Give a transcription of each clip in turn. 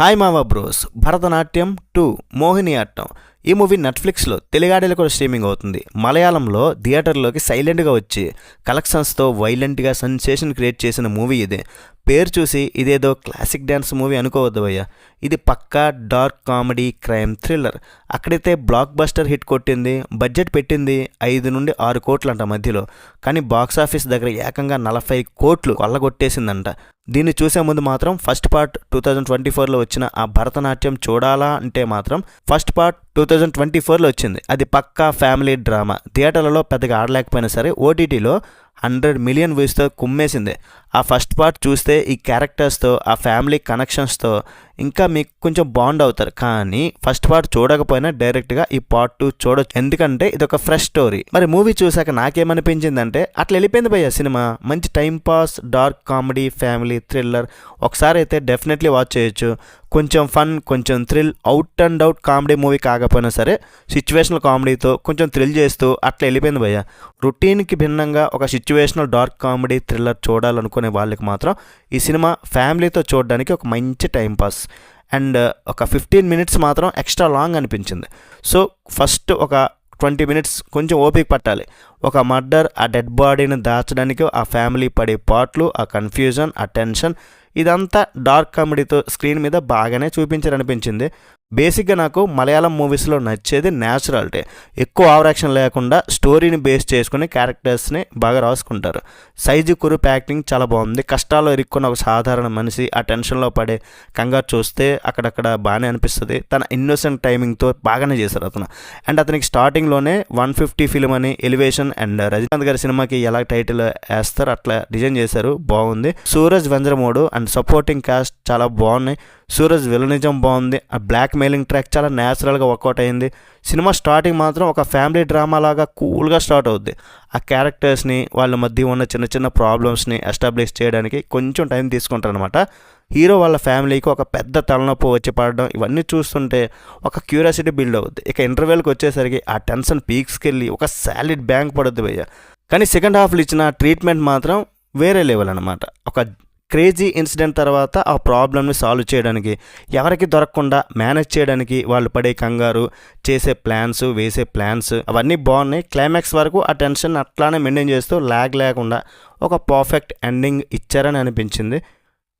Hi మావా bros. Bharatanatyam 2 Mohini ఆట్టం ఈ movie నెట్ఫ్లిక్స్లో తెలుగాడిలో కూడా స్ట్రీమింగ్ అవుతుంది. మలయాళంలో థియేటర్లోకి సైలెంట్గా వచ్చి కలెక్షన్స్తో వైలెంట్గా సెన్సేషన్ క్రియేట్ చేసిన మూవీ ఇది. పేరు చూసి ఇదేదో క్లాసిక్ డ్యాన్స్ మూవీ అనుకోవద్దు భయ్య. ఇది పక్కా డార్క్ కామెడీ క్రైమ్ థ్రిల్లర్. అక్కడైతే బ్లాక్ బస్టర్ హిట్ కొట్టింది. బడ్జెట్ పెట్టింది 5 నుండి 6 కోట్లంట మధ్యలో. కానీ బాక్సాఫీస్ దగ్గర ఏకంగా 40 కోట్లు కొల్లగొట్టేసిందంట. దీన్ని చూసే ముందు మాత్రం ఫస్ట్ పార్ట్ 2024లో వచ్చిన ఆ భరతనాట్యం చూడాలా అంటే మాత్రం ఫస్ట్ పార్ట్ 2024లో వచ్చింది. అది పక్కా ఫ్యామిలీ డ్రామా. థియేటర్లలో పెద్దగా ఆడలేకపోయినా సరే ఓటీటీలో 100 మిలియన్ వ్యూస్తో కుమ్మేసింది. ఆ ఫస్ట్ పార్ట్ చూస్తే ఈ క్యారెక్టర్స్తో ఆ ఫ్యామిలీ కనెక్షన్స్తో ఇంకా మీకు కొంచెం బాండ్ అవుతారు. కానీ ఫస్ట్ పార్ట్ చూడకపోయినా డైరెక్ట్గా ఈ పార్ట్ 2 చూడొచ్చు. ఎందుకంటే ఇది ఒక ఫ్రెష్ స్టోరీ. మరి మూవీ చూసాక నాకేమనిపించిందంటే అట్లా వెళ్ళిపోయింది భయ్య సినిమా. మంచి time pass, dark comedy, family thriller. ఒకసారి అయితే డెఫినెట్లీ వాచ్ చేయొచ్చు. కొంచెం ఫన్, కొంచెం thrill, out and out comedy movie కాకపోయినా సరే సిచ్యువేషనల్ కామెడీతో కొంచెం థ్రిల్ చేస్తూ అట్లా వెళ్ళిపోయింది భయ్య. రొటీన్కి భిన్నంగా ఒక సిచ్యువేషనల్ డార్క్ కామెడీ థ్రిల్లర్ చూడాలనుకునే వాళ్ళకి మాత్రం ఈ సినిమా ఫ్యామిలీతో చూడడానికి ఒక మంచి టైంపాస్. అండ్ ఒక 15 మినిట్స్ మాత్రం ఎక్స్ట్రా లాంగ్ అనిపించింది. సో ఫస్ట్ ఒక 20 మినిట్స్ కొంచెం ఓపిక పట్టాలి. ఒక మర్డర్, ఆ డెడ్ బాడీని దాచడానికి ఆ ఫ్యామిలీ పడే పాటలు, ఆ కన్ఫ్యూజన్, ఆ టెన్షన్, ఇదంతా డార్క్ కామెడీతో స్క్రీన్ మీద బాగానే చూపించారనిపించింది. బేసిక్గా నాకు మలయాళం మూవీస్లో నచ్చేది న్యాచురాలిటీ. ఎక్కువ ఓవర్ యాక్షన్ లేకుండా స్టోరీని బేస్ చేసుకుని క్యారెక్టర్స్ని బాగా రాసుకుంటారు. సైజు కురుప్ యాక్టింగ్ చాలా బాగుంది. కష్టాల్లో ఇరుక్కున్న ఒక సాధారణ మనిషి ఆ టెన్షన్లో పడే కంగారు చూస్తే అక్కడక్కడ బాగానే అనిపిస్తుంది. తన ఇన్నోసెంట్ టైమింగ్తో బాగానే చేశారు అతను. అండ్ అతనికి స్టార్టింగ్లోనే 150 ఫిలిం అని ఎలివేషన్ అండ్ రజనీకాంత్ గారి సినిమాకి ఎలా టైటిల్ వేస్తారు అట్లా డిజైన్ చేశారు, బాగుంది. సూరజ్ వెంద్రమోడు అండ్ సపోర్టింగ్ కాస్ట్ చాలా బాగున్నాయి. సూరజ్ విలనిజం బాగుంది. ఆ బ్లాక్ మెయిలింగ్ ట్రాక్ చాలా న్యాచురల్గా వర్కౌట్ అయింది. సినిమా స్టార్టింగ్ మాత్రం ఒక ఫ్యామిలీ డ్రామా లాగా కూల్గా స్టార్ట్ అవుద్ది. ఆ క్యారెక్టర్స్ని వాళ్ళ మధ్య ఉన్న చిన్న చిన్న ప్రాబ్లమ్స్ని ఎస్టాబ్లిష్ చేయడానికి కొంచెం టైం తీసుకుంటారనమాట. హీరో వాళ్ళ ఫ్యామిలీకి ఒక పెద్ద తలనొప్పి వచ్చి పడడం, ఇవన్నీ చూస్తుంటే ఒక క్యూరియాసిటీ బిల్డ్ అవుద్ది. ఇక ఇంటర్వెల్కి వచ్చేసరికి ఆ టెన్షన్ పీక్స్కి వెళ్ళి ఒక సాలిడ్ బ్యాంక్ పడుద్ది భయ్య. కానీ సెకండ్ హాఫ్లో ఇచ్చిన ట్రీట్మెంట్ మాత్రం వేరే లెవెల్ అనమాట. ఒక క్రేజీ ఇన్సిడెంట్ తర్వాత ఆ ప్రాబ్లమ్ని సాల్వ్ చేయడానికి, ఎవరికి దొరకకుండా మేనేజ్ చేయడానికి వాళ్ళు పడే కంగారు, చేసే ప్లాన్స్, వేసే ప్లాన్స్ అవన్నీ బాగున్నాయి. క్లైమాక్స్ వరకు ఆ టెన్షన్ అట్లానే మెయింటైన్ చేస్తూ ల్యాగ్ లేకుండా ఒక పర్ఫెక్ట్ ఎండింగ్ ఇచ్చారని అనిపించింది.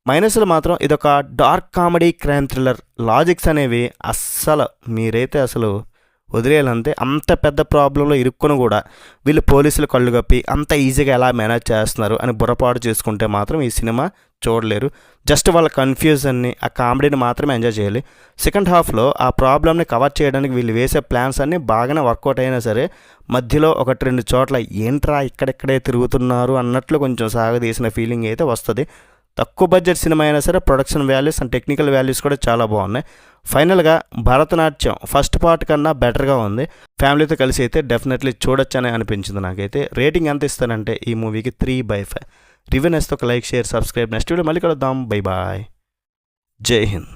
మైనస్లు మాత్రం ఇదొక dark comedy crime thriller. Logics అనేవి మీరైతే అసలు వదిలేయాలంతే. అంత పెద్ద ప్రాబ్లంలో ఇరుక్కుని కూడా వీళ్ళు పోలీసులు కళ్ళు కప్పి అంత ఈజీగా ఎలా మేనేజ్ చేస్తున్నారు అని బుర్రపాటు చేసుకుంటే మాత్రం ఈ సినిమా చూడలేరు. జస్ట్ వాళ్ళ కన్ఫ్యూజన్ని, ఆ కామెడీని మాత్రమే ఎంజాయ్ చేయాలి. సెకండ్ హాఫ్లో ఆ ప్రాబ్లమ్ని కవర్ చేయడానికి వీళ్ళు వేసే ప్లాన్స్ అన్నీ బాగానే వర్కౌట్ అయినా సరే మధ్యలో 1-2 చోట్ల ఏంట్రా ఇక్కడెక్కడే తిరుగుతున్నారు అన్నట్లు కొంచెం సాగదీసిన ఫీలింగ్ అయితే వస్తుంది. తక్కువ బడ్జెట్ సినిమా అయినా సరే production values and technical values కూడా చాలా బాగున్నాయి. ఫైనల్గా భరతనాట్యం ఫస్ట్ పార్ట్ కన్నా బెటర్గా ఉంది. ఫ్యామిలీతో కలిసి అయితే డెఫినెట్లీ చూడొచ్చని అనిపించింది నాకైతే. రేటింగ్ ఎంత ఇస్తానంటే ఈ మూవీకి 3/5. రివ్యూ నేస్తే ఒక like, share, subscribe. Next video మళ్ళీ కలుద్దాం. Bye bye. జై హింద్.